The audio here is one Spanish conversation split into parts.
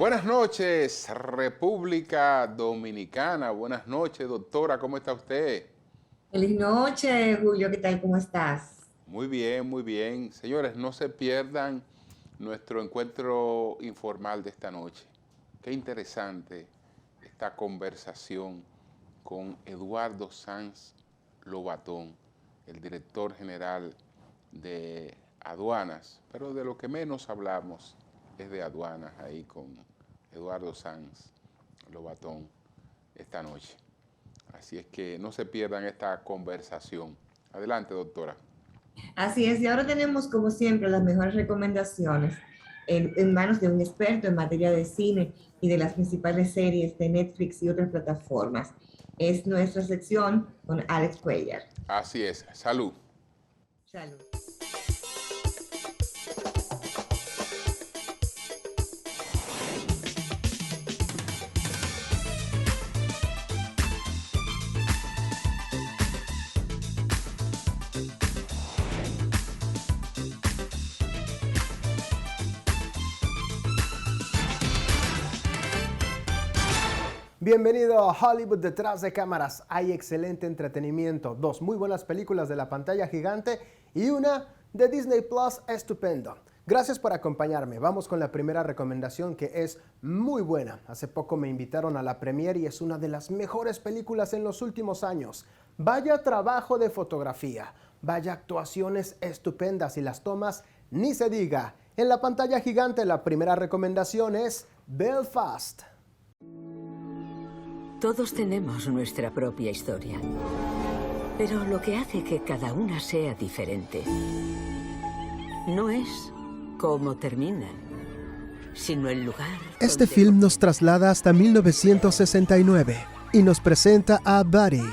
Buenas noches, República Dominicana. Buenas noches, doctora. ¿Cómo está usted? Feliz noche, Julio, ¿qué tal? ¿Cómo estás? Muy bien, muy bien. Señores, no se pierdan nuestro encuentro informal de esta noche. Qué interesante esta conversación con Eduardo Sanz Lobatón, el director general de aduanas, pero de lo que menos hablamos es de aduanas ahí con Eduardo Sanz Lobatón esta noche. Así es que no se pierdan esta conversación. Adelante, doctora. Así es, y ahora tenemos, como siempre, las mejores recomendaciones en manos de un experto en materia de cine y de las principales series de Netflix y otras plataformas. Es nuestra sección con Alex Cuellar. Así es. Salud. Salud. Bienvenido a Hollywood detrás de cámaras. Hay excelente entretenimiento, dos muy buenas películas de la pantalla gigante y una de Disney Plus estupendo. Gracias por acompañarme. Vamos con la primera recomendación que es muy buena. Hace poco me invitaron a la premiere y es una de las mejores películas en los últimos años. Vaya trabajo de fotografía, vaya actuaciones estupendas y las tomas ni se diga. En la pantalla gigante la primera recomendación es Belfast. Todos tenemos nuestra propia historia, pero lo que hace que cada una sea diferente no es cómo terminan, sino el lugar. Este film nos traslada hasta 1969 y nos presenta a Buddy,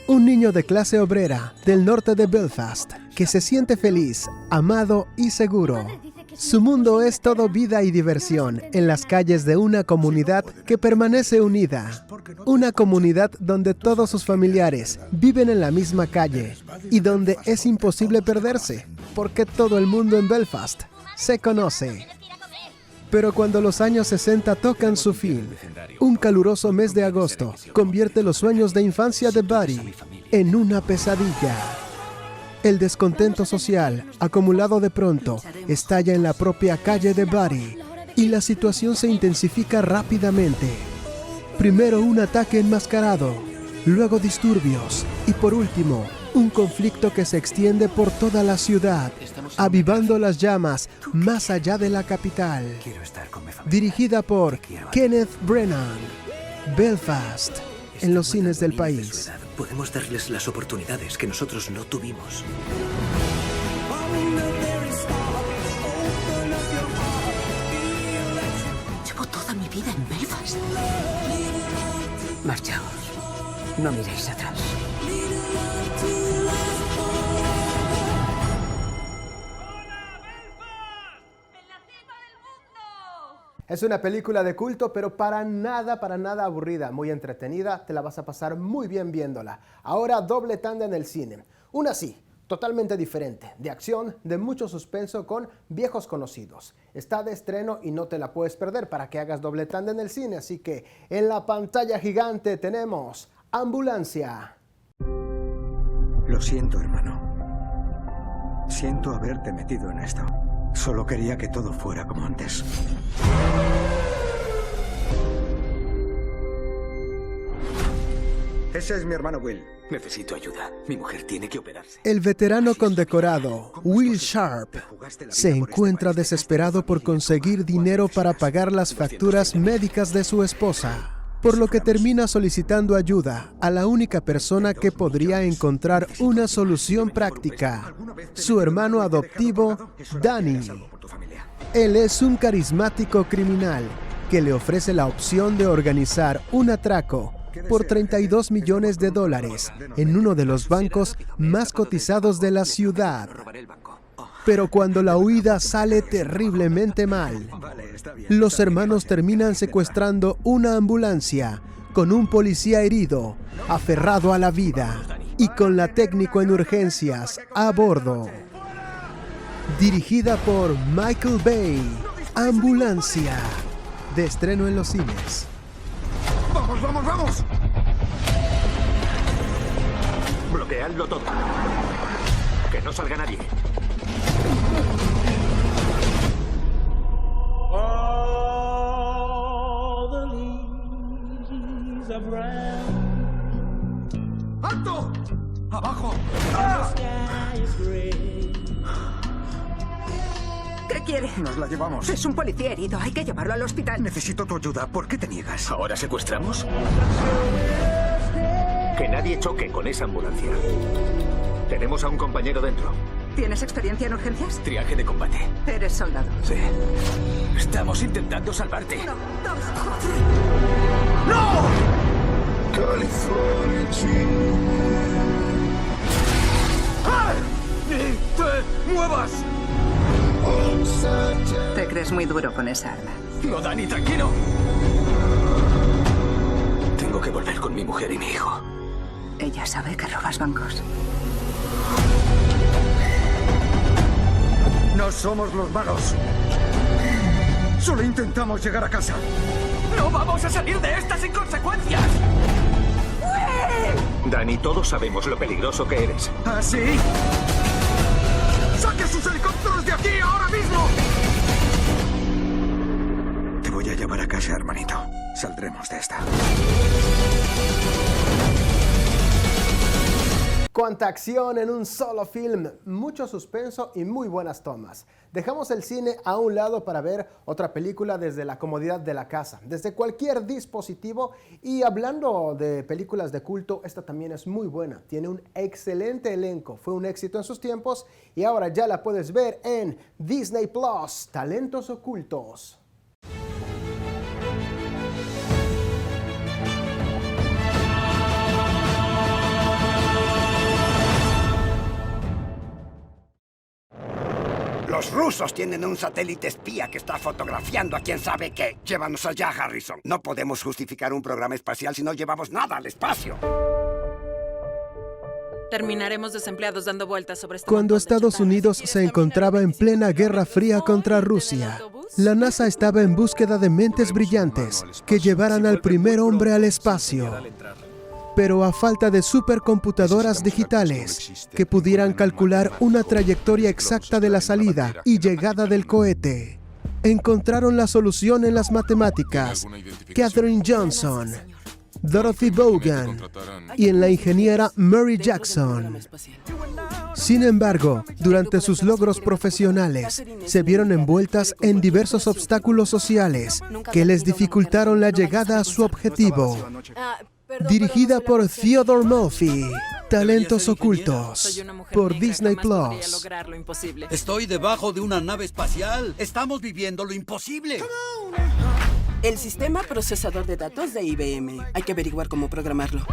un niño de clase obrera del norte de Belfast que se siente feliz, amado y seguro. Su mundo es todo vida y diversión en las calles de una comunidad que permanece unida. Una comunidad donde todos sus familiares viven en la misma calle y donde es imposible perderse, porque todo el mundo en Belfast se conoce. Pero cuando los años 60 tocan su fin, un caluroso mes de agosto convierte los sueños de infancia de Buddy en una pesadilla. El descontento social, acumulado de pronto, estalla en la propia calle de Buddy y la situación se intensifica rápidamente. Primero un ataque enmascarado, luego disturbios y por último, un conflicto que se extiende por toda la ciudad, avivando las llamas más allá de la capital. Dirigida por Kenneth Branagh, Belfast, en los cines del país. Podemos darles las oportunidades que nosotros no tuvimos. Llevo toda mi vida en Belfast. Marchaos. No miréis atrás. Es una película de culto, pero para nada aburrida, muy entretenida, te la vas a pasar muy bien viéndola. Ahora doble tanda en el cine. Una sí, totalmente diferente, de acción, de mucho suspenso con viejos conocidos. Está de estreno y no te la puedes perder para que hagas doble tanda en el cine, así que en la pantalla gigante tenemos Ambulancia. Lo siento, hermano. Siento haberte metido en esto. Solo quería que todo fuera como antes. Ese es mi hermano Will. Necesito ayuda. Mi mujer tiene que operarse. El veterano condecorado, Will Sharp, se encuentra desesperado por conseguir dinero para pagar las facturas médicas de su esposa, por lo que termina solicitando ayuda a la única persona que podría encontrar una solución práctica, su hermano adoptivo, Danny. Él es un carismático criminal que le ofrece la opción de organizar un atraco por $32 millones en uno de los bancos más cotizados de la ciudad. Pero cuando la huida sale terriblemente mal, los hermanos terminan secuestrando una ambulancia con un policía herido, aferrado a la vida y con la técnico en urgencias a bordo. Dirigida por Michael Bay, Ambulancia. de estreno en los cines. ¡Vamos, vamos, vamos! Bloqueadlo todo. Que no salga nadie. ¡Alto! ¡Abajo! ¡Ah! ¿Qué quiere? Nos la llevamos. Es un policía herido. Hay que llevarlo al hospital. Necesito tu ayuda. ¿Por qué te niegas? ¿Ahora secuestramos? Que nadie choque con esa ambulancia. Tenemos a un compañero dentro. ¿Tienes experiencia en urgencias? Triaje de combate. Eres soldado. Sí. Estamos intentando salvarte. 1, 2, 3. ¡No! ¡Ay! ¡Ni te muevas! Te crees muy duro con esa arma. No, Dani, tranquilo. Tengo que volver con mi mujer y mi hijo. Ella sabe que robas bancos. No somos los malos. Solo intentamos llegar a casa. ¡No vamos a salir de esta sin consecuencias! Dani, todos sabemos lo peligroso que eres. ¿Ah, sí? ¡Saque sus helicópteros de aquí ahora mismo! Te voy a llevar a casa, hermanito. Saldremos de esta. Cuánta acción en un solo film, mucho suspenso y muy buenas tomas. Dejamos el cine a un lado para ver otra película desde la comodidad de la casa, desde cualquier dispositivo. Y hablando de películas de culto, esta también es muy buena. Tiene un excelente elenco, fue un éxito en sus tiempos y ahora ya la puedes ver en Disney Plus, Talentos Ocultos. Los rusos tienen un satélite espía que está fotografiando a quién sabe qué. Llévanos allá, Harrison. No podemos justificar un programa espacial si no llevamos nada al espacio. Terminaremos desempleados dando vueltas sobre este Cuando montón de Estados chatarra. Unidos Si se quieres encontraba en caminar plena rapidísimo, Guerra Fría contra ponte Rusia, del autobús. la NASA estaba en búsqueda de mentes brillantes que llevaran al primer hombre al espacio. Pero a falta de supercomputadoras digitales que pudieran calcular una trayectoria exacta de la salida y llegada del cohete, encontraron la solución en las matemáticas. Katherine Johnson, Dorothy Vaughan y en la ingeniera Mary Jackson. Sin embargo, durante sus logros profesionales, se vieron envueltas en diversos obstáculos sociales que les dificultaron la llegada a su objetivo. Dirigida por Theodore Murphy, Talentos Ocultos, por Disney Plus. Estoy debajo de una nave espacial. Estamos viviendo lo imposible. El sistema procesador de datos de IBM. Hay que averiguar cómo programarlo.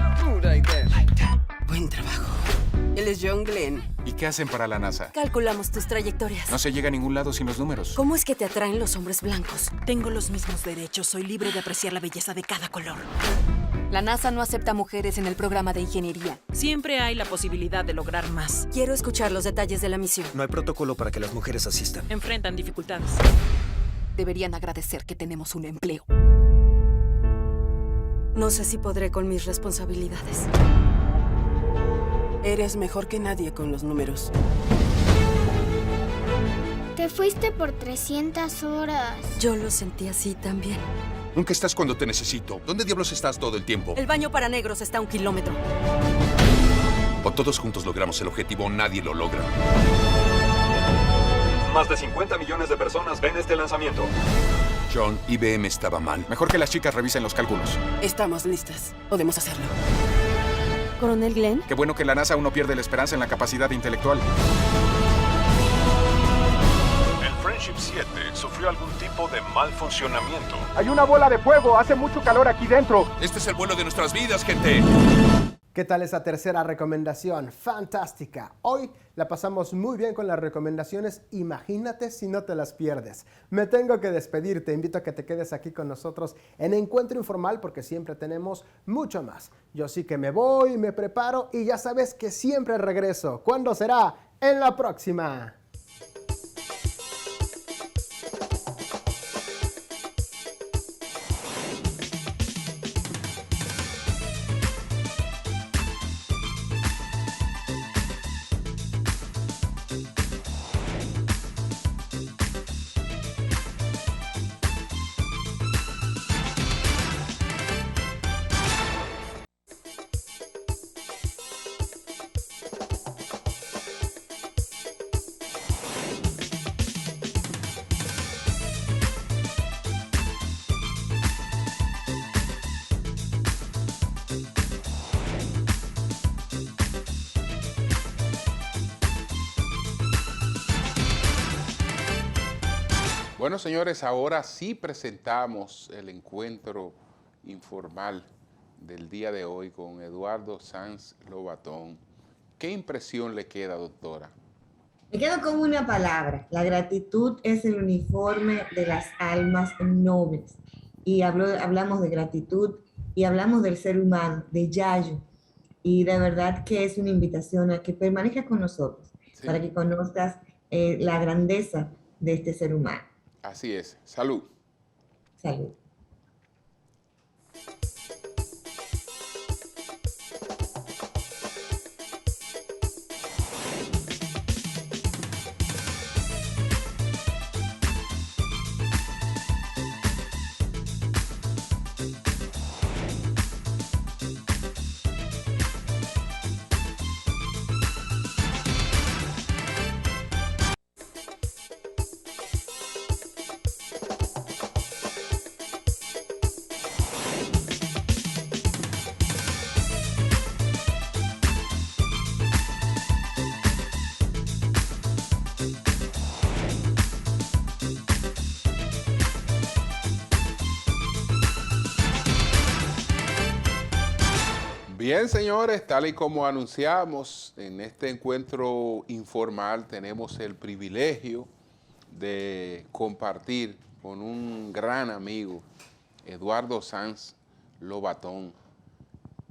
Buen trabajo. Él es John Glenn. ¿Y qué hacen para la NASA? Calculamos tus trayectorias. No se llega a ningún lado sin los números. ¿Cómo es que te atraen los hombres blancos? Tengo los mismos derechos. Soy libre de apreciar la belleza de cada color. La NASA no acepta mujeres en el programa de ingeniería. Siempre hay la posibilidad de lograr más. Quiero escuchar los detalles de la misión. No hay protocolo para que las mujeres asistan. Enfrentan dificultades. Deberían agradecer que tenemos un empleo. No sé si podré con mis responsabilidades. Eres mejor que nadie con los números. Te fuiste por 300 horas. Yo lo sentí así también. Nunca estás cuando te necesito. ¿Dónde diablos estás todo el tiempo? El baño para negros está a 1 kilómetro. O todos juntos logramos el objetivo, o nadie lo logra. Más de 50 millones de personas ven este lanzamiento. John, IBM estaba mal. Mejor que las chicas revisen los cálculos. Estamos listas. Podemos hacerlo. Coronel Glenn. Qué bueno que la NASA aún no pierde la esperanza en la capacidad intelectual. El Friendship 7 sufrió algún tipo de mal funcionamiento. Hay una bola de fuego, hace mucho calor aquí dentro. Este es el vuelo de nuestras vidas, gente. ¿Qué tal esa tercera recomendación? Fantástica. Hoy la pasamos muy bien con las recomendaciones. Imagínate si no te las pierdes. Me tengo que despedir. Te invito a que te quedes aquí con nosotros en Encuentro Informal porque siempre tenemos mucho más. Yo sí que me voy, me preparo y ya sabes que siempre regreso. ¿Cuándo será? En la próxima. Bueno, señores, ahora sí presentamos el encuentro informal del día de hoy con Eduardo Sanz Lobatón. ¿Qué impresión le queda, doctora? Me quedo con una palabra. La gratitud es el uniforme de las almas nobles. Y hablamos de gratitud y hablamos del ser humano, de Yayo. Y de verdad que es una invitación a que permanezcas con nosotros, sí, para que conozcas la grandeza de este ser humano. Así es. Salud. Salud. Bien, señores, tal y como anunciamos, en este encuentro informal tenemos el privilegio de compartir con un gran amigo, Eduardo Sanz Lobatón,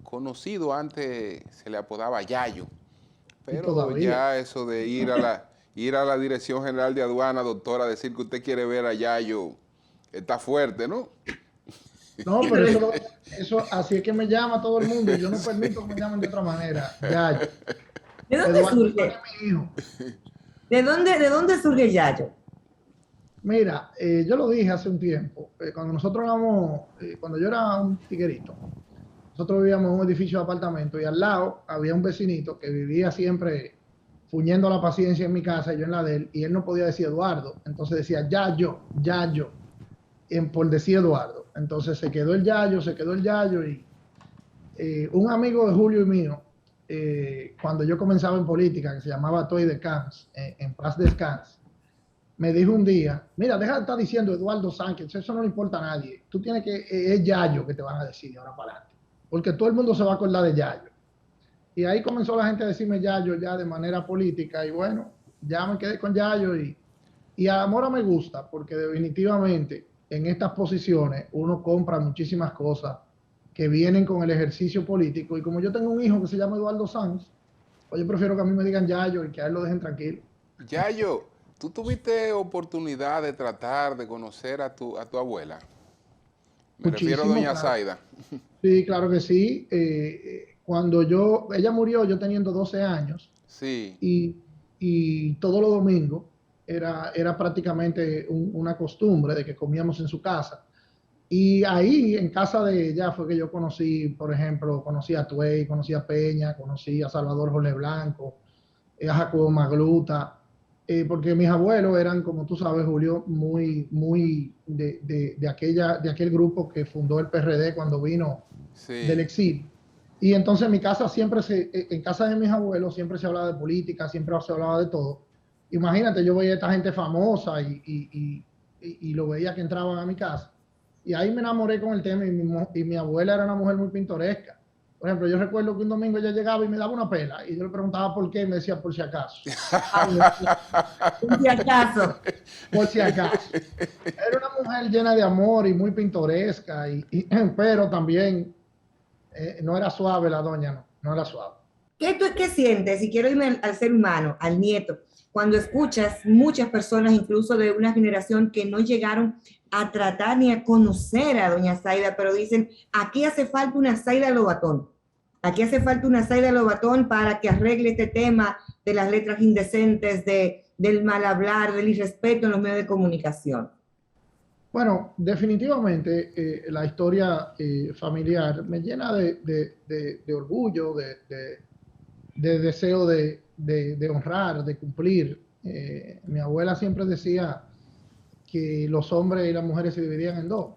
conocido antes, se le apodaba Yayo, pero ya eso de ir a la Dirección General de Aduana, doctora, decir que usted quiere ver a Yayo, está fuerte, ¿no? No, pero eso así es que me llama todo el mundo y yo no permito que me llamen de otra manera. Yayo. ¿De dónde surge? ¿De dónde surge Yayo? Mira, yo lo dije hace un tiempo, cuando nosotros éramos, cuando yo era un tiguerito, nosotros vivíamos en un edificio de apartamento y al lado había un vecinito que vivía siempre fuñendo la paciencia en mi casa y yo en la de él, y él no podía decir Eduardo, entonces decía Yayo, por decir Eduardo. Entonces se quedó el Yayo y un amigo de Julio y mío, cuando yo comenzaba en política, que se llamaba Toy de Camps, en paz descanse, me dijo un día, mira, deja de estar diciendo Eduardo Sánchez, eso no le importa a nadie, tú tienes que, es Yayo que te van a decir de ahora para adelante, porque todo el mundo se va a acordar de Yayo. Y ahí comenzó la gente a decirme Yayo ya de manera política, y bueno, ya me quedé con Yayo y a Amora me gusta, porque definitivamente en estas posiciones uno compra muchísimas cosas que vienen con el ejercicio político, y como yo tengo un hijo que se llama Eduardo Sanz, pues yo prefiero que a mí me digan Yayo y que a él lo dejen tranquilo. Yayo, ¿tú tuviste oportunidad de tratar de conocer a tu abuela? Me refiero a doña Zaida. Sí, claro que sí. Cuando ella murió yo teniendo 12 años. Sí. Y todos los domingos era prácticamente una costumbre de que comíamos en su casa. Y ahí, en casa de ella, fue que yo conocí, por ejemplo, conocí a Tuey, conocí a Peña, conocí a Salvador Jorge Blanco, a Jacobo Magluta, porque mis abuelos eran, como tú sabes, Julio, muy de aquel grupo que fundó el PRD cuando vino del exilio. Y entonces en mi casa en casa de mis abuelos siempre se hablaba de política, siempre se hablaba de todo. Imagínate, yo veía a esta gente famosa y lo veía que entraban a mi casa. Y ahí me enamoré con el tema y mi abuela era una mujer muy pintoresca. Por ejemplo, yo recuerdo que un domingo ella llegaba y me daba una pela y yo le preguntaba por qué y me decía por si acaso. Por si acaso. Por si acaso. Era una mujer llena de amor y muy pintoresca, pero también no era suave la doña, no era suave. ¿Qué sientes? Y quiero irme al ser humano, al nieto, cuando escuchas muchas personas, incluso de una generación que no llegaron a tratar ni a conocer a doña Zaida, pero dicen, aquí hace falta una Zaida Lobatón. Aquí hace falta una Zaida Lobatón para que arregle este tema de las letras indecentes, del mal hablar, del irrespeto en los medios de comunicación. Bueno, definitivamente la historia familiar me llena de orgullo, de deseo de honrar, de cumplir. Mi abuela siempre decía que los hombres y las mujeres se dividían en dos,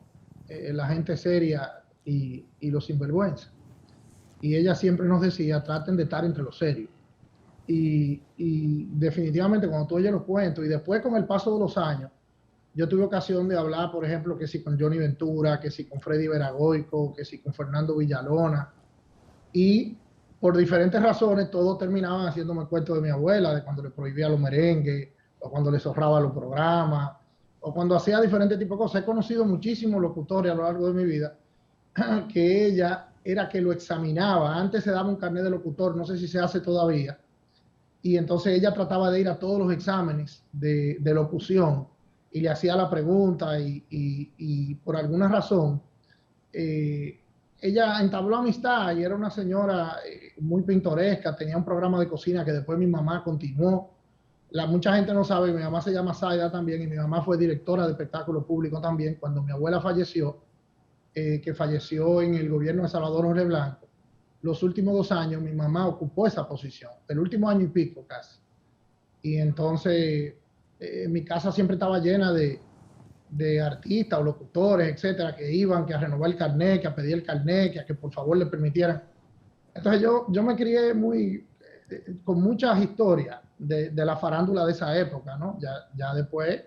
la gente seria y los sinvergüenza. Y ella siempre nos decía, traten de estar entre los serios. Y definitivamente cuando tú oyes los cuentos, y después con el paso de los años, yo tuve ocasión de hablar, por ejemplo, que si con Johnny Ventura, que si con Freddy Veragoico, que si con Fernando Villalona, y por diferentes razones todos terminaban haciéndome cuento de mi abuela, de cuando le prohibía los merengues, o cuando le zorraba los programas, o cuando hacía diferentes tipos de cosas. He conocido muchísimos locutores a lo largo de mi vida, que ella era que lo examinaba. Antes se daba un carnet de locutor, no sé si se hace todavía, y entonces ella trataba de ir a todos los exámenes de locución y le hacía la pregunta y por alguna razón ella entabló amistad y era una señora muy pintoresca, tenía un programa de cocina que después mi mamá continuó. Mucha gente no sabe, mi mamá se llama Zaida también y mi mamá fue directora de espectáculo público también. Cuando mi abuela falleció, que falleció en el gobierno de Salvador Jorge Blanco, los últimos 2 años mi mamá ocupó esa posición, el último año y pico casi. Y entonces mi casa siempre estaba llena de artistas o locutores, etcétera, que iban, que a renovar el carnet, que a pedir el carnet, que a que por favor le permitieran. Entonces yo me crié con muchas historias de la farándula de esa época, ¿no? Ya después,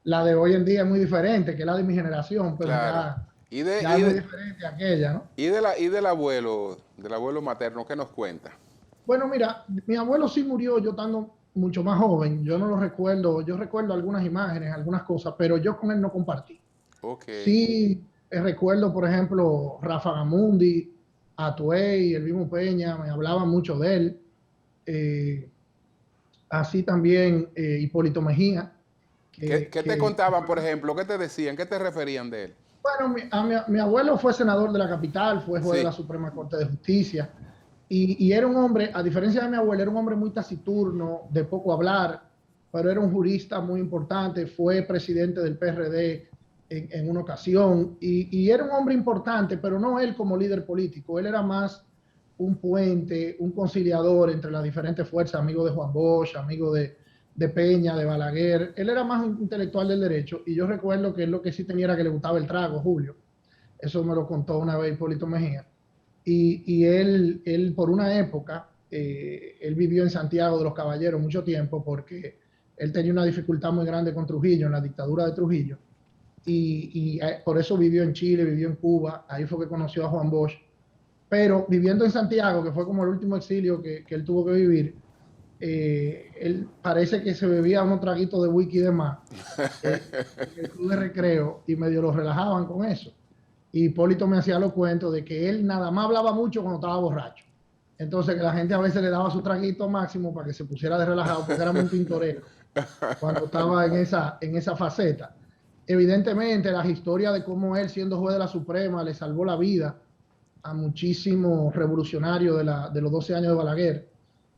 la de hoy en día es muy diferente, que es la de mi generación, pero claro. ya es muy diferente aquella, ¿no? ¿Y del abuelo materno, qué nos cuenta? Bueno, mira, mi abuelo sí murió yo estando mucho más joven, yo no lo recuerdo, yo recuerdo algunas imágenes, algunas cosas, pero yo con él no compartí. Okay. Sí, recuerdo, por ejemplo, Rafa Gamundi, Atuey, el mismo Peña, me hablaban mucho de él. Así también Hipólito Mejía. ¿Qué te contaban, por ejemplo? ¿Qué te decían? ¿Qué te referían de él? Bueno, mi abuelo fue senador de la capital, fue juez de la Suprema Corte de Justicia. Y era un hombre, a diferencia de mi abuelo, era un hombre muy taciturno, de poco hablar, pero era un jurista muy importante, fue presidente del PRD en una ocasión, y era un hombre importante, pero no él como líder político, él era más un puente, un conciliador entre las diferentes fuerzas, amigo de Juan Bosch, amigo de Peña, de Balaguer. Él era más un intelectual del derecho, y yo recuerdo que él lo que sí tenía era que le gustaba el trago, Julio. Eso me lo contó una vez Hipólito Mejía. Y él por una época, él vivió en Santiago de los Caballeros mucho tiempo porque él tenía una dificultad muy grande con Trujillo, en la dictadura de Trujillo. Y por eso vivió en Chile, vivió en Cuba, ahí fue que conoció a Juan Bosch. Pero viviendo en Santiago, que fue como el último exilio que él tuvo que vivir, él parece que se bebía unos traguitos de whisky y demás en el club de recreo y medio lo relajaban con eso. Y Hipólito me hacía los cuentos de que él nada más hablaba mucho cuando estaba borracho. Entonces que la gente a veces le daba su traguito máximo para que se pusiera de relajado porque era muy pintoresco cuando estaba en esa faceta. Evidentemente las historias de cómo él siendo juez de la Suprema le salvó la vida a muchísimos revolucionarios de los 12 años de Balaguer.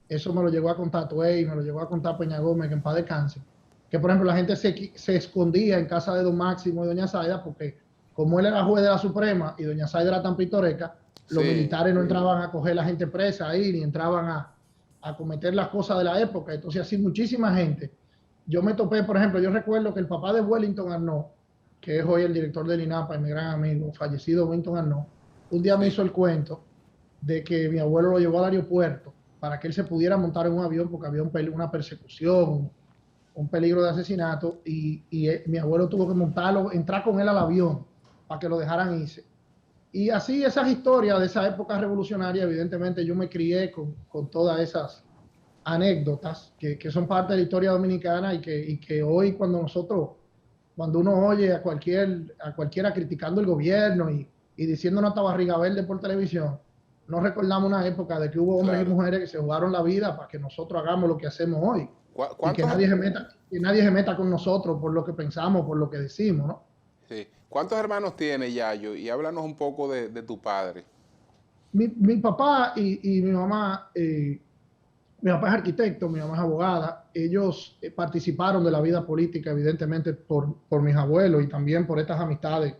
Eso me lo llegó a contar Tuey, me lo llegó a contar Peña Gómez, que en paz descanse. Que por ejemplo la gente se escondía en casa de don Máximo y doña Zaida porque como él era juez de la Suprema y doña Zaida era tan pintoresca, los militares no entraban a coger a la gente presa ahí, ni entraban a cometer las cosas de la época. Entonces así muchísima gente. Yo me topé, por ejemplo, yo recuerdo que el papá de Wellington Arnaud, que es hoy el director del INAPA y mi gran amigo, fallecido Wellington Arnaud, un día me hizo el cuento de que mi abuelo lo llevó al aeropuerto para que él se pudiera montar en un avión porque había una persecución, un peligro de asesinato, y mi abuelo tuvo que montarlo, entrar con él al avión para que lo dejaran irse. Y así esas historias de esa época revolucionaria, evidentemente yo me crié con todas esas anécdotas que son parte de la historia dominicana y que hoy cuando uno oye a cualquiera criticando el gobierno y diciendo una tabarriga verde por televisión, no recordamos una época de que hubo hombres y mujeres que se jugaron la vida para que nosotros hagamos lo que hacemos hoy. Y que nadie se meta con nosotros por lo que pensamos, por lo que decimos, ¿no? Sí. ¿Cuántos hermanos tiene Yayo? Y háblanos un poco de tu padre. Mi papá y mi mamá, mi papá es arquitecto, mi mamá es abogada. Ellos participaron de la vida política, evidentemente, por mis abuelos y también por estas amistades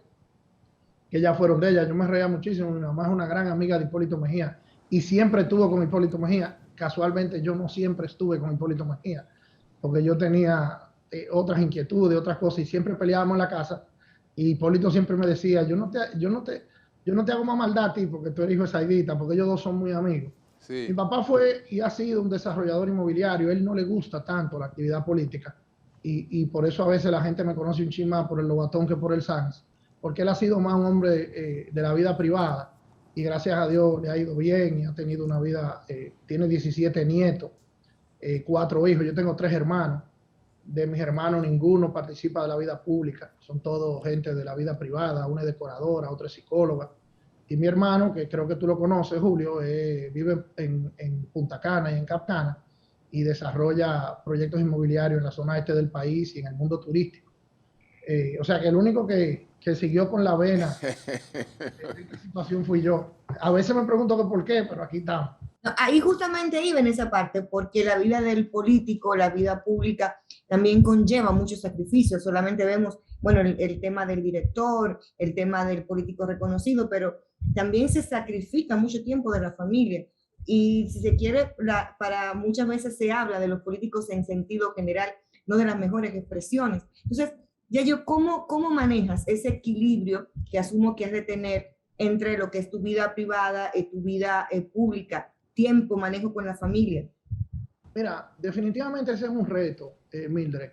que ya fueron de ella. Yo me reía muchísimo. Mi mamá es una gran amiga de Hipólito Mejía y siempre estuvo con Hipólito Mejía. Casualmente yo no siempre estuve con Hipólito Mejía porque yo tenía otras inquietudes, otras cosas y siempre peleábamos en la casa. Y Hipólito siempre me decía, yo no te hago más maldad a ti porque tú eres hijo de Zaidita, porque ellos dos son muy amigos. Sí. Mi papá fue y ha sido un desarrollador inmobiliario, él no le gusta tanto la actividad política, y por eso a veces la gente me conoce un chin más por el Lobatón que por el Sanz, porque él ha sido más un hombre de la vida privada, y gracias a Dios le ha ido bien y ha tenido una vida, tiene 17 nietos, 4 hijos, yo tengo 3 hermanos. De mis hermanos ninguno participa de la vida pública, son todos gente de la vida privada, una es decoradora, otra es psicóloga. Y mi hermano, que creo que tú lo conoces, Julio, vive en Punta Cana y en Cap Cana y desarrolla proyectos inmobiliarios en la zona este del país y en el mundo turístico. O sea que el único que siguió con la vena en esta situación fui yo. A veces me pregunto que por qué, pero aquí estamos. Ahí justamente iba en esa parte, porque la vida del político, la vida pública, también conlleva muchos sacrificios. Solamente vemos, bueno, el tema del director, el tema del político reconocido, pero también se sacrifica mucho tiempo de la familia. Y si se quiere, para muchas veces se habla de los políticos en sentido general, no de las mejores expresiones. Entonces, Yayo, ¿cómo manejas ese equilibrio que asumo que has de tener entre lo que es tu vida privada y tu vida pública? Tiempo, manejo con la familia. Mira, definitivamente ese es un reto, Mildred.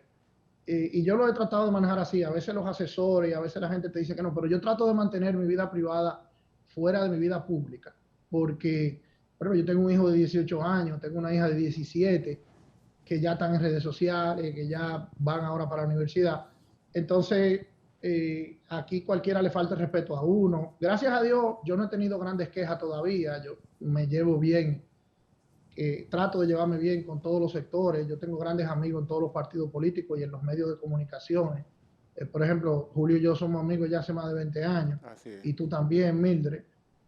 Y yo lo he tratado de manejar así. A veces los asesores y a veces la gente te dice que no, pero yo trato de mantener mi vida privada fuera de mi vida pública. Porque, por ejemplo, yo tengo un hijo de 18 años, tengo una hija de 17, que ya están en redes sociales, que ya van ahora para la universidad. Entonces, aquí cualquiera le falta el respeto a uno. Gracias a Dios, yo no he tenido grandes quejas todavía. Yo me llevo bien, trato de llevarme bien con todos los sectores. Yo tengo grandes amigos en todos los partidos políticos y en los medios de comunicaciones. Por ejemplo, Julio y yo somos amigos ya hace más de 20 años. Y tú también, Mildred.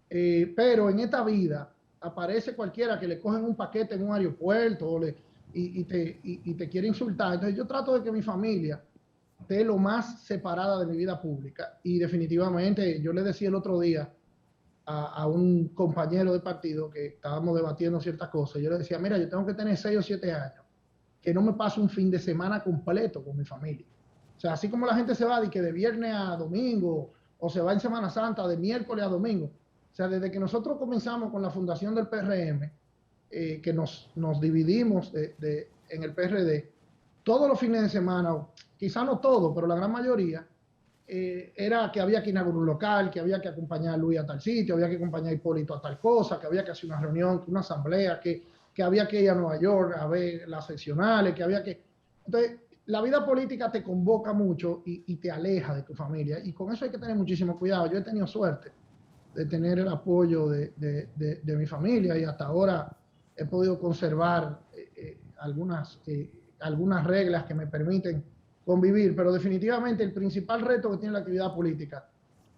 Pero en esta vida aparece cualquiera que le cogen un paquete en un aeropuerto y te quiere insultar. Entonces yo trato de que mi familia esté lo más separada de mi vida pública. Y definitivamente, yo le decía el otro día a un compañero de partido que estábamos debatiendo ciertas cosas, yo le decía, mira, yo tengo que tener 6 o 7 años que no me paso un fin de semana completo con mi familia. O sea, así como la gente se va de viernes a domingo, o se va en Semana Santa de miércoles a domingo. O sea, desde que nosotros comenzamos con la fundación del PRM, que nos dividimos en el PRD, todos los fines de semana, quizá no todos, pero la gran mayoría, era que había que inaugurar un local, que había que acompañar a Luis a tal sitio, había que acompañar a Hipólito a tal cosa, que había que hacer una reunión, una asamblea, que había que ir a Nueva York a ver las seccionales, que había que... Entonces, la vida política te convoca mucho y te aleja de tu familia, y con eso hay que tener muchísimo cuidado. Yo he tenido suerte de tener el apoyo de mi familia, y hasta ahora he podido conservar algunas reglas que me permiten convivir, pero definitivamente el principal reto que tiene la actividad política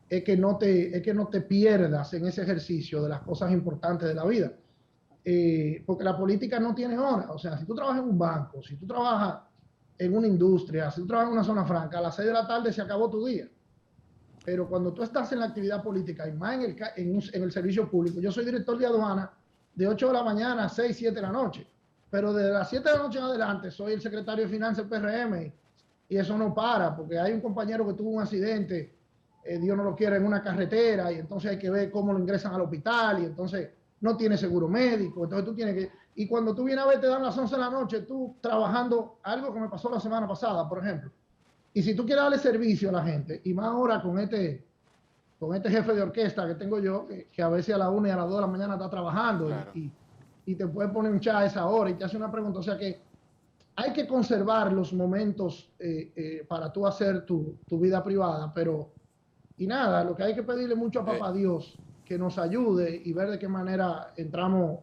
es que no te pierdas en ese ejercicio de las cosas importantes de la vida, porque la política no tiene hora. O sea, si tú trabajas en un banco, si tú trabajas en una industria, si tú trabajas en una zona franca, a las 6 de la tarde se acabó tu día. Pero cuando tú estás en la actividad política y más en el servicio público, yo soy director de aduana de 8 de la mañana a 6, 7 de la noche, pero de las 7 de la noche en adelante soy el secretario de Finanzas del PRM, y eso no para, porque hay un compañero que tuvo un accidente, Dios no lo quiera, en una carretera, y entonces hay que ver cómo lo ingresan al hospital, y entonces no tiene seguro médico, entonces tú tienes que... Y cuando tú vienes a ver, te dan las 11 de la noche, tú trabajando, algo que me pasó la semana pasada, por ejemplo. Y si tú quieres darle servicio a la gente, y más ahora con este jefe de orquesta que tengo yo, que a veces a las 1 y a las 2 de la mañana está trabajando, claro, y te puede poner un chat a esa hora y te hace una pregunta. O sea que hay que conservar los momentos para tú hacer tu vida privada, pero, y nada, lo que hay que pedirle mucho a Papá Dios, que nos ayude y ver de qué manera entramos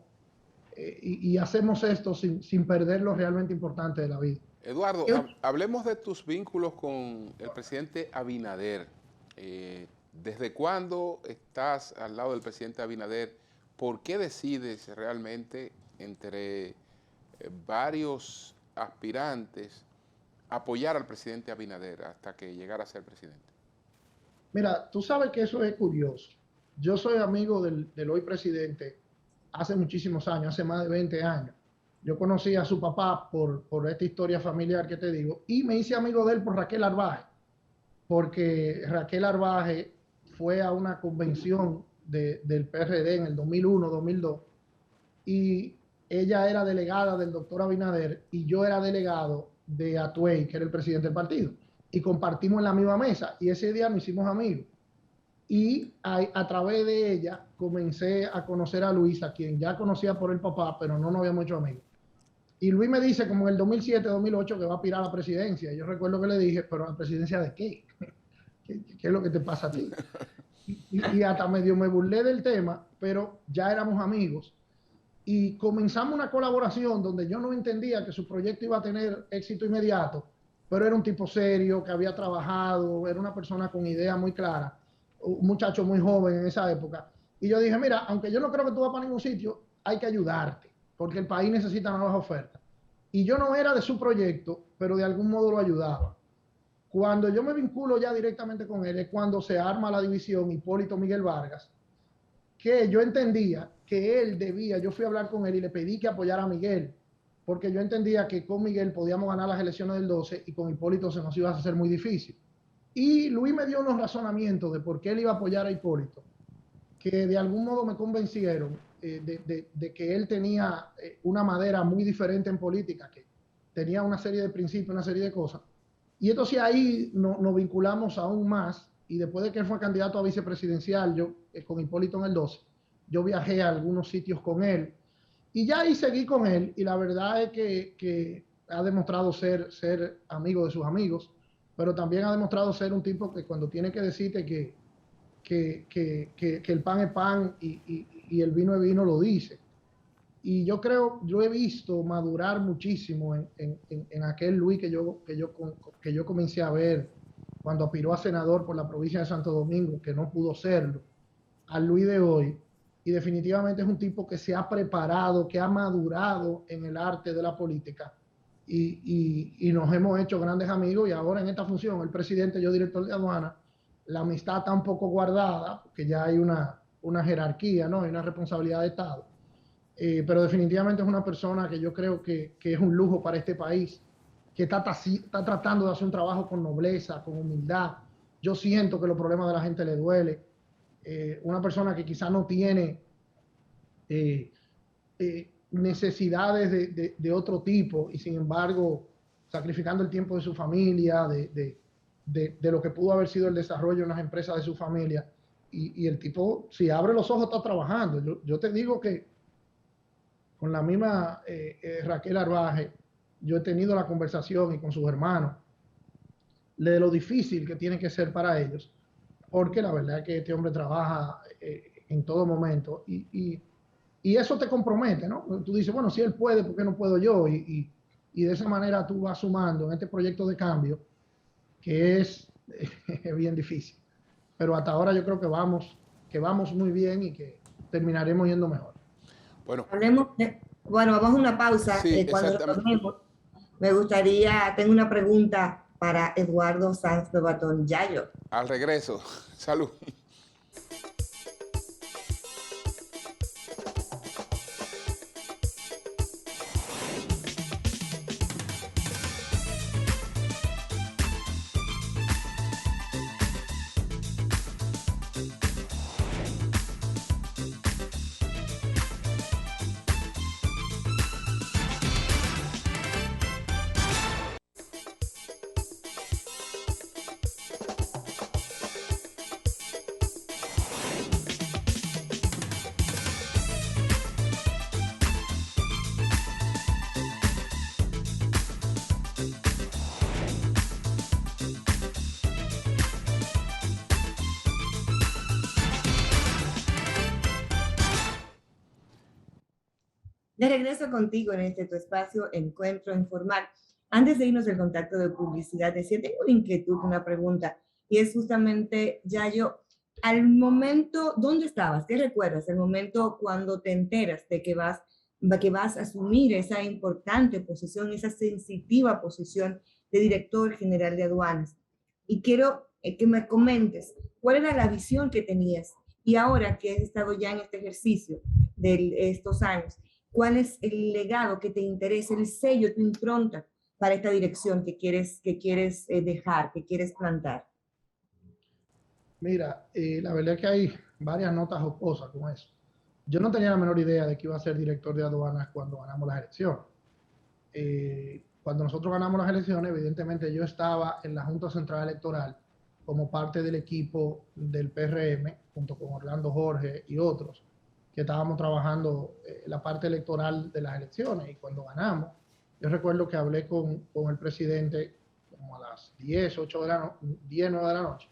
y hacemos esto sin perder lo realmente importante de la vida. Eduardo, hablemos de tus vínculos con el presidente Abinader. ¿Desde cuándo estás al lado del presidente Abinader? ¿Por qué decides realmente entre varios aspirantes apoyar al presidente Abinader hasta que llegara a ser presidente? Mira, tú sabes que eso es curioso. Yo soy amigo del hoy presidente hace muchísimos años, hace más de 20 años. Yo conocí a su papá por esta historia familiar que te digo, y me hice amigo de él por Raquel Arbaje, porque Raquel Arbaje fue a una convención del PRD en el 2001, 2002, y ella era delegada del doctor Abinader y yo era delegado de Atuey, que era el presidente del partido, y compartimos en la misma mesa, y ese día nos hicimos amigos. Y a través de ella comencé a conocer a Luis, a quien ya conocía por el papá, pero no nos habíamos hecho amigos. Y Luis me dice, como en el 2007, 2008, que va a aspirar a la presidencia. Yo recuerdo que le dije, ¿pero a la presidencia de qué? ¿Qué es lo que te pasa a ti? Y hasta medio me burlé del tema, pero ya éramos amigos. Y comenzamos una colaboración donde yo no entendía que su proyecto iba a tener éxito inmediato, pero era un tipo serio, que había trabajado, era una persona con idea muy clara, un muchacho muy joven en esa época. Y yo dije, mira, aunque yo no creo que tú vas para ningún sitio, hay que ayudarte, porque el país necesita nuevas ofertas. Y yo no era de su proyecto, pero de algún modo lo ayudaba. Cuando yo me vinculo ya directamente con él es cuando se arma la división Hipólito Miguel Vargas, que yo entendía que él debía, yo fui a hablar con él y le pedí que apoyara a Miguel, porque yo entendía que con Miguel podíamos ganar las elecciones del 12 y con Hipólito se nos iba a hacer muy difícil. Y Luis me dio unos razonamientos de por qué él iba a apoyar a Hipólito, que de algún modo me convencieron de que él tenía una madera muy diferente en política, que tenía una serie de principios, una serie de cosas. Y entonces ahí nos vinculamos aún más, y después de que él fue candidato a vicepresidencial, yo con Hipólito en el 12, yo viajé a algunos sitios con él, y ya ahí seguí con él, y la verdad es que ha demostrado ser amigo de sus amigos, pero también ha demostrado ser un tipo que cuando tiene que decirte que el pan es pan y el vino es vino, lo dice. Y yo he visto madurar muchísimo en aquel Luis que yo comencé a ver cuando aspiró a senador por la provincia de Santo Domingo, que no pudo serlo, al Luis de hoy. Y definitivamente es un tipo que se ha preparado, que ha madurado en el arte de la política. Y nos hemos hecho grandes amigos, y ahora en esta función, el presidente, yo director de aduana, la amistad está un poco guardada, porque ya hay una jerarquía, ¿no? Hay una responsabilidad de Estado. Pero definitivamente es una persona que yo creo que es un lujo para este país, que está tratando de hacer un trabajo con nobleza, con humildad. Yo siento que los problemas de la gente le duele. Una persona que quizás no tiene necesidades de otro tipo, y sin embargo sacrificando el tiempo de su familia, de lo que pudo haber sido el desarrollo en las empresas de su familia, y el tipo, si abre los ojos, está trabajando. Yo te digo que con la misma Raquel Arbaje, yo he tenido la conversación, y con sus hermanos, de lo difícil que tiene que ser para ellos, porque la verdad es que este hombre trabaja en todo momento, y eso te compromete, ¿no? Tú dices, bueno, si él puede, ¿por qué no puedo yo? Y de esa manera tú vas sumando en este proyecto de cambio, que es bien difícil. Pero hasta ahora yo creo que vamos muy bien y que terminaremos yendo mejor. Bueno, vamos a una pausa. Sí, Cuando retornemos, tengo una pregunta para Eduardo Sanz de Batón Yayo. Al regreso, salud. De regreso contigo en tu espacio Encuentro Informal. Antes de irnos del contacto de publicidad, decía, tengo una inquietud, una pregunta, y es justamente, Yayo, al momento, ¿dónde estabas? ¿Qué recuerdas? El momento cuando te enteras de que vas a asumir esa importante posición, esa sensitiva posición de director general de aduanas. Y quiero que me comentes cuál era la visión que tenías, y ahora que has estado ya en este ejercicio de estos años, ¿cuál es el legado que te interesa, el sello, tu impronta para esta dirección que quieres dejar, que quieres plantar? Mira, la verdad es que hay varias notas jocosas con eso. Yo no tenía la menor idea de que iba a ser director de aduanas cuando ganamos las elecciones. Cuando nosotros ganamos las elecciones, evidentemente yo estaba en la Junta Central Electoral como parte del equipo del PRM, junto con Orlando Jorge y otros, que estábamos trabajando la parte electoral de las elecciones. Y cuando ganamos, yo recuerdo que hablé con el presidente como a las 10, 9 de la noche,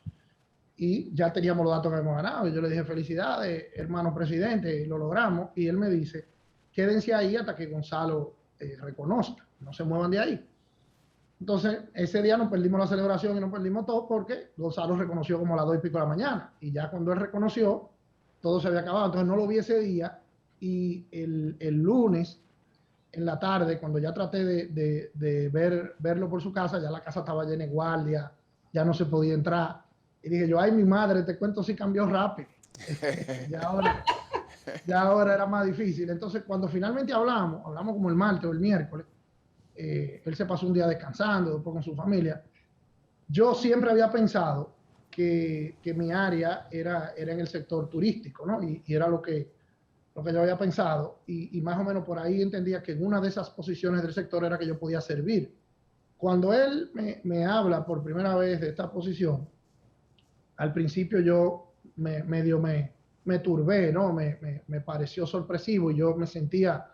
y ya teníamos los datos que hemos ganado. Y yo le dije, felicidades, hermano presidente, lo logramos. Y él me dice, quédense ahí hasta que Gonzalo reconozca, no se muevan de ahí. Entonces, ese día nos perdimos la celebración y nos perdimos todo porque Gonzalo reconoció como a las 2:00 y pico de la mañana. Y ya cuando él reconoció, todo se había acabado. Entonces no lo vi ese día, y el lunes en la tarde, cuando ya traté de verlo por su casa, ya la casa estaba llena de guardia, ya no se podía entrar. Y dije yo, ay, mi madre, este cuento sí cambió rápido. ya ahora era más difícil. Entonces, cuando finalmente hablamos como el martes o el miércoles, él se pasó un día descansando, después con su familia. Yo siempre había pensado que mi área era en el sector turístico, ¿no? Y era lo que yo había pensado, y más o menos por ahí entendía que en una de esas posiciones del sector era que yo podía servir. Cuando él me habla por primera vez de esta posición, al principio yo me turbé, ¿no? Me pareció sorpresivo, y yo me sentía...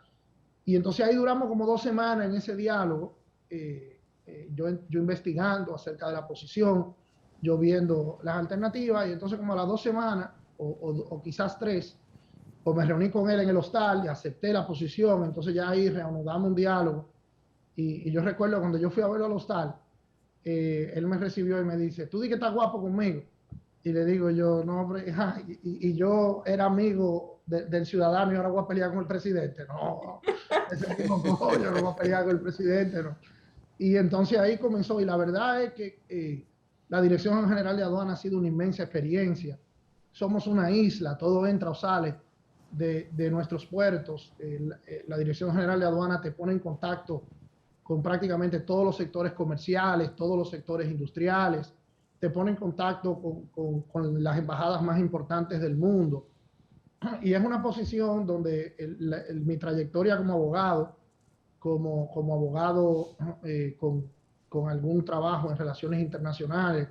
Y entonces ahí duramos como 2 semanas en ese diálogo, yo investigando acerca de la posición, yo viendo las alternativas, y entonces como a las 2 semanas, o quizás 3, pues me reuní con él en el hostal y acepté la posición. Entonces ya ahí reanudamos un diálogo, y yo recuerdo cuando yo fui a verlo al hostal, él me recibió y me dice, tú di que estás guapo conmigo. Y le digo yo, no, hombre, y yo era amigo del ciudadano y ahora voy a pelear con el presidente. No, ese mismo yo no voy a pelear con el presidente, no. Y entonces ahí comenzó, y la verdad es que la Dirección General de Aduana ha sido una inmensa experiencia. Somos una isla, todo entra o sale de nuestros puertos. La Dirección General de Aduana te pone en contacto con prácticamente todos los sectores comerciales, todos los sectores industriales, te pone en contacto con las embajadas más importantes del mundo. Y es una posición donde mi trayectoria como abogado, con algún trabajo en relaciones internacionales,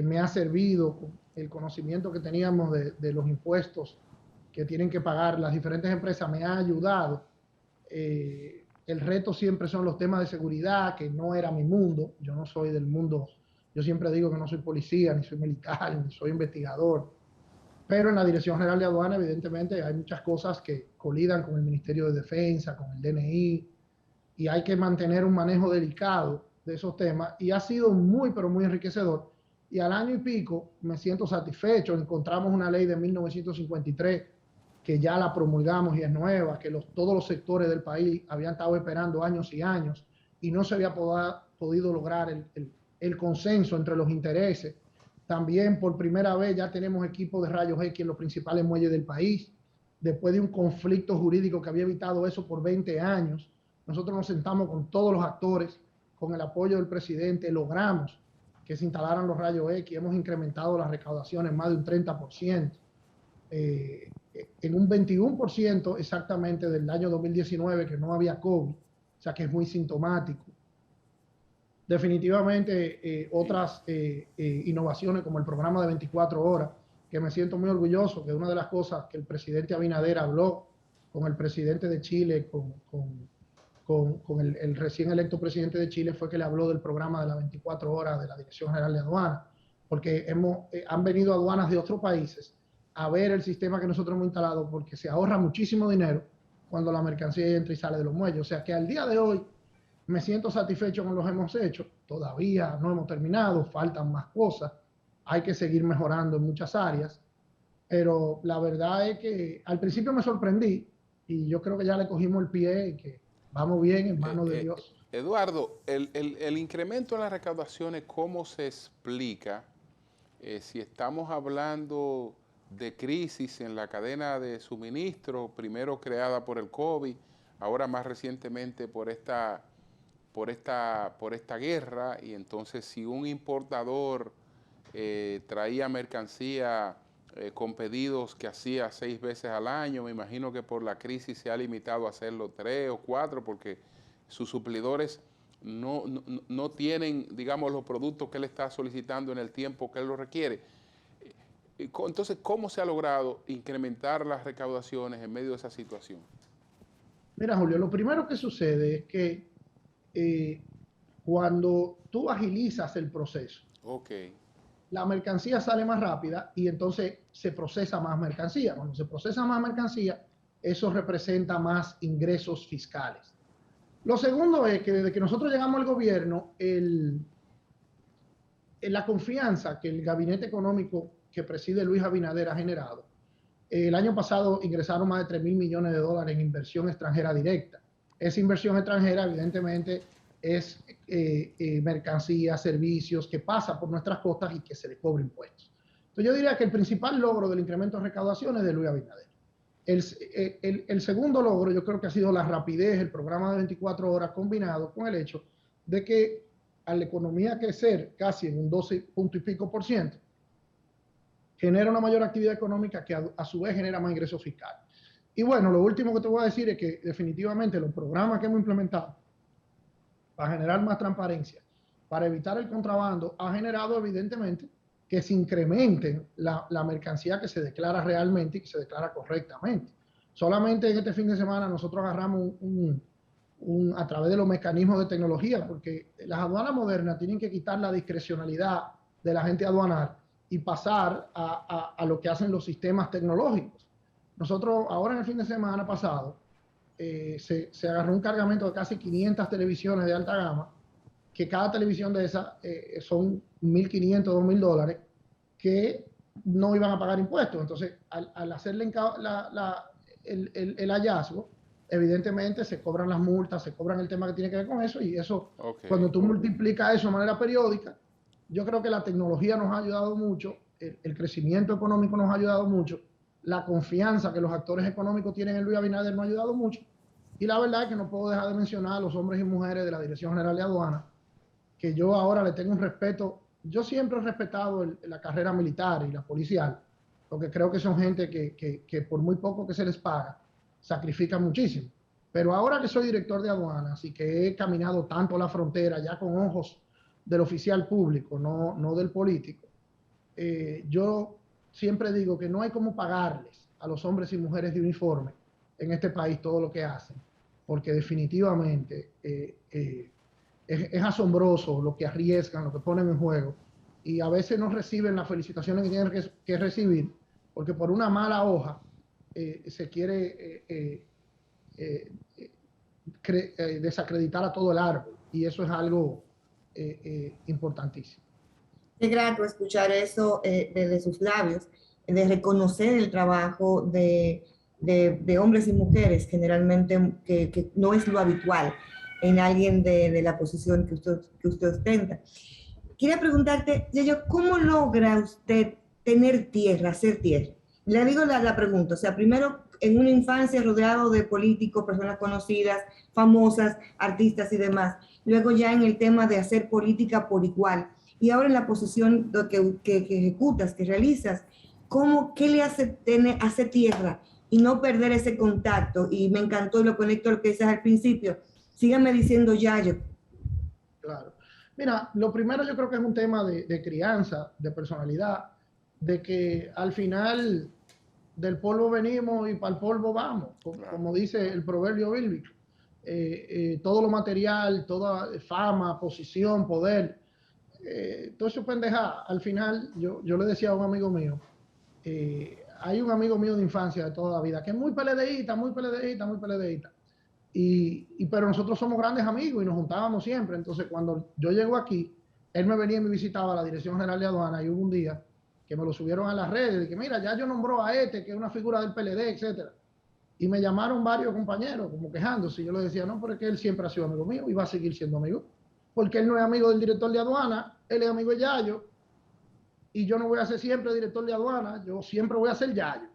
me ha servido. El conocimiento que teníamos de los impuestos que tienen que pagar las diferentes empresas me ha ayudado. El reto siempre son los temas de seguridad, que no era mi mundo. Yo no soy del mundo. Yo siempre digo que no soy policía, ni soy militar, ni soy investigador. Pero en la Dirección General de Aduana, evidentemente, hay muchas cosas que colidan con el Ministerio de Defensa, con el DNI, y hay que mantener un manejo delicado de esos temas. Y ha sido muy, pero muy enriquecedor. Y al año y pico me siento satisfecho. Encontramos una ley de 1953 que ya la promulgamos y es nueva, que todos los sectores del país habían estado esperando años y años, y no se había podido lograr el consenso entre los intereses. También por primera vez ya tenemos equipos de rayos X en los principales muelles del país, después de un conflicto jurídico que había evitado eso por 20 años. Nosotros nos sentamos con todos los actores, con el apoyo del presidente, logramos que se instalaran los rayos X, hemos incrementado las recaudaciones más de un 30%, en un 21% exactamente del año 2019, que no había COVID, o sea que es muy sintomático. Definitivamente otras innovaciones como el programa de 24 horas, que me siento muy orgulloso, que una de las cosas que el presidente Abinader habló con el presidente de Chile, con el recién electo presidente de Chile, fue que le habló del programa de las 24 horas de la Dirección General de Aduana, porque han venido aduanas de otros países a ver el sistema que nosotros hemos instalado, porque se ahorra muchísimo dinero cuando la mercancía entra y sale de los muelles. O sea que al día de hoy me siento satisfecho con lo que hemos hecho. Todavía no hemos terminado, faltan más cosas, hay que seguir mejorando en muchas áreas, pero la verdad es que al principio me sorprendí, y yo creo que ya le cogimos el pie y que vamos bien en manos de Dios. Eduardo, el incremento en las recaudaciones, ¿cómo se explica? Si estamos hablando de crisis en la cadena de suministro, primero creada por el COVID, ahora más recientemente por esta guerra, y entonces si un importador traía mercancía con pedidos que hacía 6 veces al año, me imagino que por la crisis se ha limitado a hacerlo 3 o 4, porque sus suplidores no tienen, digamos, los productos que él está solicitando en el tiempo que él lo requiere. Entonces, ¿cómo se ha logrado incrementar las recaudaciones en medio de esa situación? Mira, Julio, lo primero que sucede es que cuando tú agilizas el proceso, la mercancía sale más rápida y entonces se procesa más mercancía. Cuando se procesa más mercancía, eso representa más ingresos fiscales. Lo segundo es que desde que nosotros llegamos al gobierno, la confianza que el gabinete económico que preside Luis Abinader ha generado. El año pasado ingresaron más de $3.000 millones en inversión extranjera directa. Esa inversión extranjera, evidentemente, es mercancía, servicios que pasa por nuestras costas y que se le cobra impuestos. Entonces yo diría que el principal logro del incremento de recaudación es de Luis Abinader. El segundo logro yo creo que ha sido la rapidez, el programa de 24 horas combinado con el hecho de que a la economía crecer casi en un 12% genera una mayor actividad económica que a su vez genera más ingresos fiscales. Y bueno, lo último que te voy a decir es que definitivamente los programas que hemos implementado para generar más transparencia, para evitar el contrabando, ha generado evidentemente que se incremente la mercancía que se declara realmente y que se declara correctamente. Solamente en este fin de semana nosotros agarramos a través de los mecanismos de tecnología, porque las aduanas modernas tienen que quitar la discrecionalidad de la gente aduanal y pasar a lo que hacen los sistemas tecnológicos. Nosotros ahora en el fin de semana pasado se agarró un cargamento de casi 500 televisiones de alta gama, que cada televisión de esas son $1.500, $2.000 que no iban a pagar impuestos. Entonces, al hacerle el hallazgo, evidentemente se cobran las multas, se cobran el tema que tiene que ver con eso, y eso, cuando tú multiplicas eso de manera periódica, yo creo que la tecnología nos ha ayudado mucho, el crecimiento económico nos ha ayudado mucho, la confianza que los actores económicos tienen en Luis Abinader nos ha ayudado mucho, y la verdad es que no puedo dejar de mencionar a los hombres y mujeres de la Dirección General de Aduanas, que yo ahora le tengo un respeto. Yo siempre he respetado la carrera militar y la policial, porque creo que son gente que por muy poco que se les paga, sacrifican muchísimo. Pero ahora que soy director de aduanas y que he caminado tanto la frontera ya con ojos del oficial público, no del político, yo siempre digo que no hay cómo pagarles a los hombres y mujeres de uniforme en este país todo lo que hacen, porque definitivamente es asombroso lo que arriesgan, lo que ponen en juego, y a veces no reciben las felicitaciones que tienen que recibir, porque por una mala hoja se quiere desacreditar a todo el árbol, y eso es algo importantísimo. Qué grato escuchar eso de sus labios, de reconocer el trabajo de hombres y mujeres, generalmente que no es lo habitual en alguien de la posición que usted ostenta. Quería preguntarte, Yayo, ¿cómo logra usted tener tierra, hacer tierra? Le digo la pregunta, o sea, primero en una infancia rodeado de políticos, personas conocidas, famosas, artistas y demás, luego ya en el tema de hacer política por igual, y ahora en la posición que ejecutas, que realizas, ¿qué le hace hacer tierra y no perder ese contacto? Y me encantó y lo conecto a lo que dices al principio. Síganme diciendo Yayo. Claro. Mira, lo primero yo creo que es un tema de crianza, de personalidad, de que al final del polvo venimos y para el polvo vamos, como dice el proverbio bíblico. Todo lo material, toda fama, posición, poder, todo eso pendeja. Al final, yo le decía a un amigo mío, hay un amigo mío de infancia de toda la vida que es muy peledeíta, pero nosotros somos grandes amigos y nos juntábamos siempre. Entonces, cuando yo llego aquí, él me venía y me visitaba a la Dirección General de Aduanas, y hubo un día que me lo subieron a las redes, de que mira, ya yo nombró a que es una figura del PLD, etcétera. Y me llamaron varios compañeros como quejándose, y yo les decía, no, porque él siempre ha sido amigo mío y va a seguir siendo amigo, porque él no es amigo del director de aduana, él es amigo de Yayo, y yo no voy a ser siempre director de aduana, yo siempre voy a ser Yayo.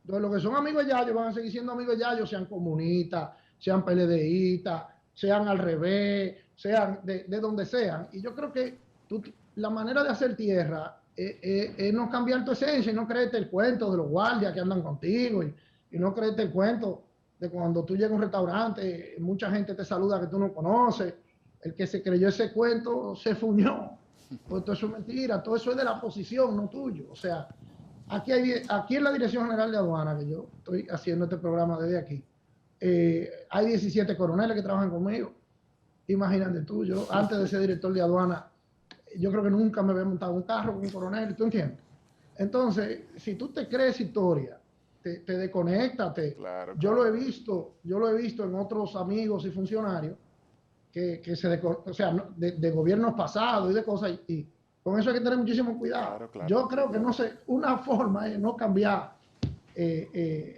Entonces, los que son amigos de Yayo van a seguir siendo amigos de Yayo, sean comunistas, sean PLDistas, sean al revés, sean de donde sean. Y yo creo que la manera de hacer tierra es no cambiar tu esencia y no creerte el cuento de los guardias que andan contigo y no creerte el cuento de cuando tú llegas a un restaurante, mucha gente te saluda que tú no conoces. El que se creyó ese cuento se fuñó. Pues todo eso es mentira, todo eso es de la oposición, no tuyo. O sea, aquí en la Dirección General de Aduana, que yo estoy haciendo este programa desde aquí, hay 17 coroneles que trabajan conmigo. Imagínate tú, yo antes de ser director de aduana, yo creo que nunca me había montado un carro con un coronel, ¿tú entiendes? Entonces, si tú te crees historia, te desconectas. Claro. Yo lo he visto en otros amigos y funcionarios o sea, de gobiernos pasados y de cosas, y con eso hay que tener muchísimo cuidado. Claro. Yo creo que una forma es no cambiar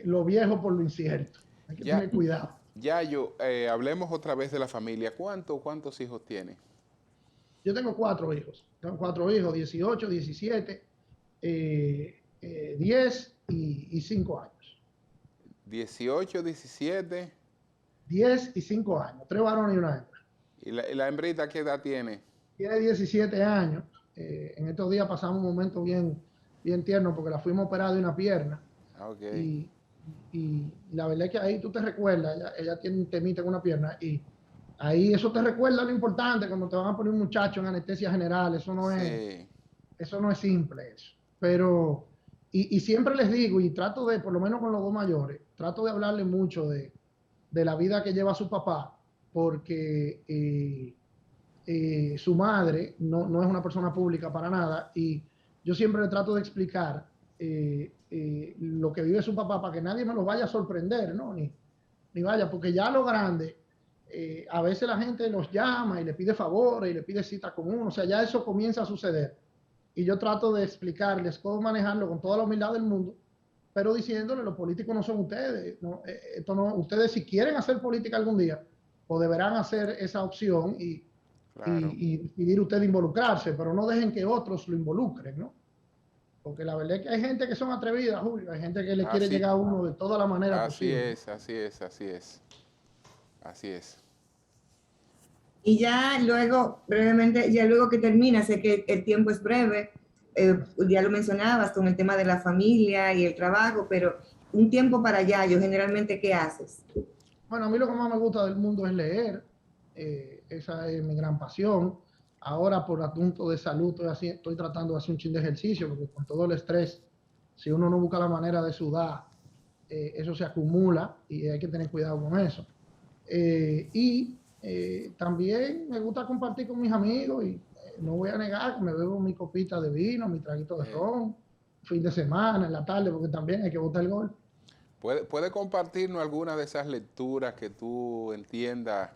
lo viejo por lo incierto. Hay que tener cuidado. Yayo, hablemos otra vez de la familia. ¿Cuántos hijos tienes? Yo tengo 4 hijos. Tengo 4 hijos, 18, 17, 10 y 5 años. 18, 17. 10 y 5 años. 3 varones y una hembra. ¿Y la hembrita qué edad tiene? Tiene 17 años. En estos días pasamos un momento bien tierno porque la fuimos operada de una pierna. Okay. Y la verdad es que ahí tú te recuerdas, ella tiene un temita en una pierna y ahí eso te recuerda lo importante cuando te van a poner un muchacho en anestesia general. Eso no es simple eso. Pero, y siempre les digo, y trato de, por lo menos con los 2 mayores, trato de hablarles mucho de la vida que lleva su papá, porque su madre no es una persona pública para nada, y yo siempre le trato de explicar lo que vive su papá para que nadie me lo vaya a sorprender, ¿no? Ni vaya, porque ya a lo grande, a veces la gente los llama y le pide favores y le pide cita con uno, o sea, ya eso comienza a suceder. Y yo trato de explicarles cómo manejarlo con toda la humildad del mundo, pero diciéndole, los políticos no son ustedes, ¿no? Ustedes si quieren hacer política algún día, pues deberán hacer esa opción y decidir ustedes involucrarse, pero no dejen que otros lo involucren, ¿no? Porque la verdad es que hay gente que son atrevidas, Julio, hay gente que le quiere llegar a uno de toda la manera posible. Así es. Y ya luego, brevemente, ya luego que termina, sé que el tiempo es breve, ya lo mencionabas con el tema de la familia y el trabajo, pero un tiempo para Yayo, generalmente, ¿qué haces? Bueno, a mí lo que más me gusta del mundo es leer, esa es mi gran pasión. Ahora por asunto de salud estoy tratando de hacer un chin de ejercicio, porque con todo el estrés, si uno no busca la manera de sudar, eso se acumula y hay que tener cuidado con eso. También me gusta compartir con mis amigos y no voy a negar que me bebo mi copita de vino, mi traguito de ron, fin de semana, en la tarde, porque también hay que botar el gol. ¿Puede compartirnos alguna de esas lecturas que tú entiendas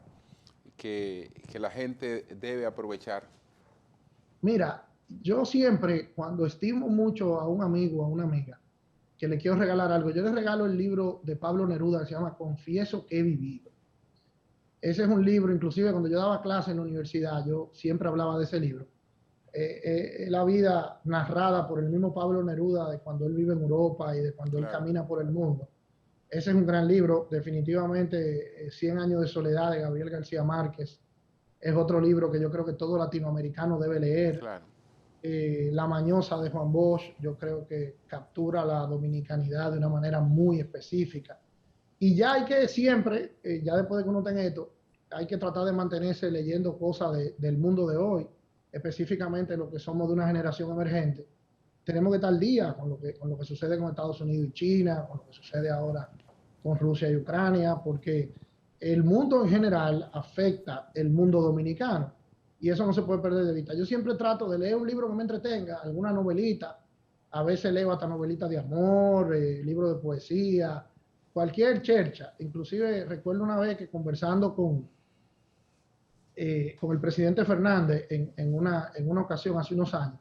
que la gente debe aprovechar? Mira, yo siempre, cuando estimo mucho a un amigo o a una amiga, que le quiero regalar algo, yo le regalo el libro de Pablo Neruda que se llama Confieso que he vivido. Ese es un libro, inclusive cuando yo daba clase en la universidad, yo siempre hablaba de ese libro. La vida narrada por el mismo Pablo Neruda de cuando él vive en Europa y de cuando él camina por el mundo. Ese es un gran libro, definitivamente. 100 años de soledad de Gabriel García Márquez es otro libro que yo creo que todo latinoamericano debe leer. La Mañosa de Juan Bosch, yo creo que captura la dominicanidad de una manera muy específica. Y ya hay que siempre, ya después de que uno tenga esto, hay que tratar de mantenerse leyendo cosas del mundo de hoy, específicamente lo que somos de una generación emergente. Tenemos que estar al día con lo que sucede con Estados Unidos y China, con lo que sucede ahora con Rusia y Ucrania, porque el mundo en general afecta el mundo dominicano y eso no se puede perder de vista. Yo siempre trato de leer un libro que me entretenga, alguna novelita, a veces leo hasta novelitas de amor, libros de poesía, cualquier chercha. Inclusive recuerdo una vez que conversando con el presidente Fernández en una ocasión hace unos años,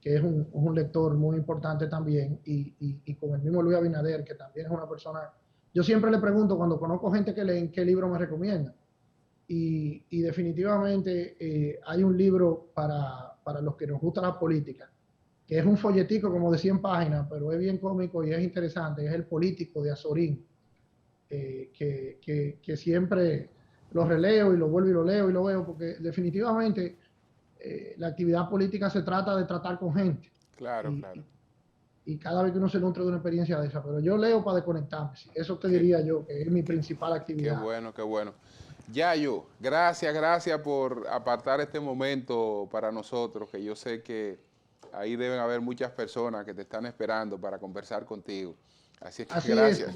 que es un lector muy importante también, y con el mismo Luis Abinader, que también es una persona. Yo siempre le pregunto cuando conozco gente que leen qué libro me recomienda. Y definitivamente hay un libro para los que nos gusta la política, que es un folletico como de 100 páginas, pero es bien cómico y es interesante, es El Político de Azorín, que siempre lo releo y lo vuelvo y lo leo y lo veo, porque definitivamente la actividad política se trata de tratar con gente. Claro. Y cada vez que uno se nutre de una experiencia de esa, pero yo leo para desconectarme. Eso te diría yo, que es mi principal actividad. Qué bueno. Yayo, gracias por apartar este momento para nosotros, que yo sé que ahí deben haber muchas personas que te están esperando para conversar contigo. Así es que gracias.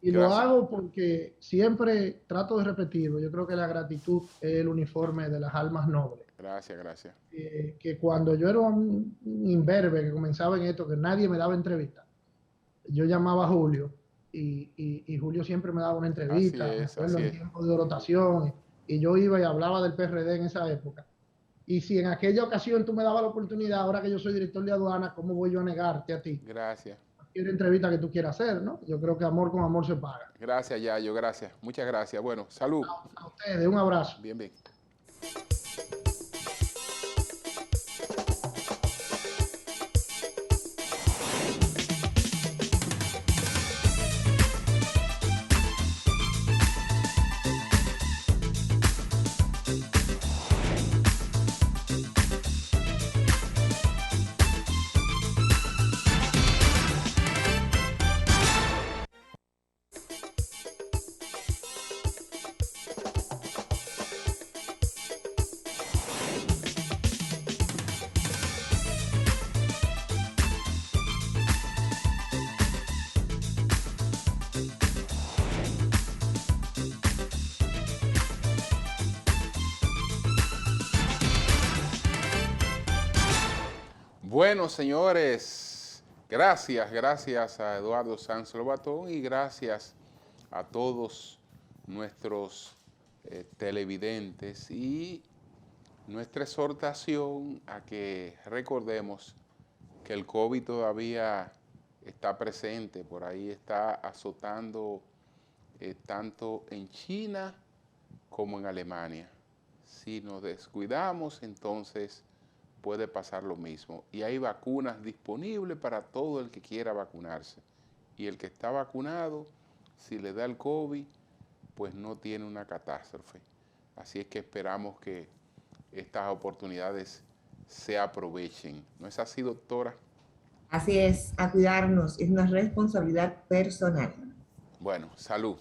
Y lo hago porque siempre trato de repetirlo. Yo creo que la gratitud es el uniforme de las almas nobles. Gracias. Que cuando yo era un imberbe que comenzaba en esto, que nadie me daba entrevista, yo llamaba a Julio y Julio siempre me daba una entrevista. En tiempo de rotación, y yo iba y hablaba del PRD en esa época. Y si en aquella ocasión tú me dabas la oportunidad, ahora que yo soy director de aduana, ¿cómo voy yo a negarte a ti? Gracias. Cualquier entrevista que tú quieras hacer, ¿no? Yo creo que amor con amor se paga. Gracias, Yayo, gracias. Muchas gracias. Bueno, salud. A ustedes, un abrazo. Bien. Bueno, señores, gracias a Eduardo Sanz Lobatón y gracias a todos nuestros televidentes y nuestra exhortación a que recordemos que el COVID todavía está presente, por ahí está azotando tanto en China como en Alemania. Si nos descuidamos, entonces puede pasar lo mismo. Y hay vacunas disponibles para todo el que quiera vacunarse. Y el que está vacunado, si le da el COVID, pues no tiene una catástrofe. Así es que esperamos que estas oportunidades se aprovechen. ¿No es así, doctora? Así es, a cuidarnos, es una responsabilidad personal. Bueno, salud.